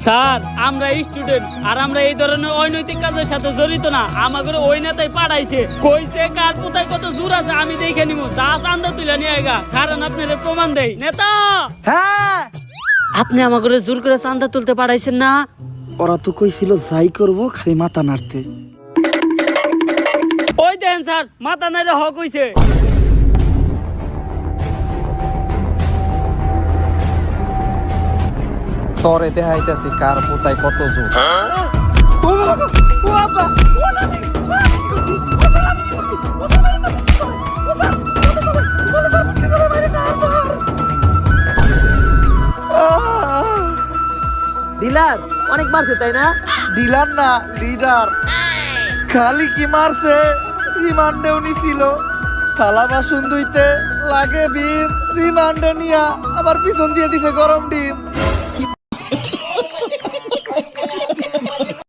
Sir আমরা student আর আমরা এই ধরনের অনৈতিক কাজের সাথে জড়িত না। আমাদের ওই নেতাই পাঠাইছে, কইছে কার কোথায় কত জোর আছে আমি দেখে নিব, যা চান্দা তুলে নিয়ে আইগা, কারণ আপনার প্রমাণ দেই। নেতা, হ্যাঁ আপনি আমাকে জোর করে চান্দা তুলতে পাঠাইছেন না? ওরা তো কইছিল যাই করব খালি মাথা নাড়তে। ওই দেন স্যার, মাথা নাইলে হক হইছে। তরে দেখাইতেছি কার পোতায় কত জোর। ও বাবা গো, ও আব্বা, ও নানি, ও আমি কি করছি? ও সালা আমি কি করছি? ও সালা মারে না, ও সালা, ও সালা মুক্তি দিলে মারে না আর ধর। ডিলার অনেক মারছে তাই না? ডিলার না লিডার, খালি কি মারছে রিমান্ডেও নিছিল। থালা বাসন ধুইতে লাগে বীর, রিমান্ডে নিয়া আবার পিছন দিয়ে দিছে গরম ডিম।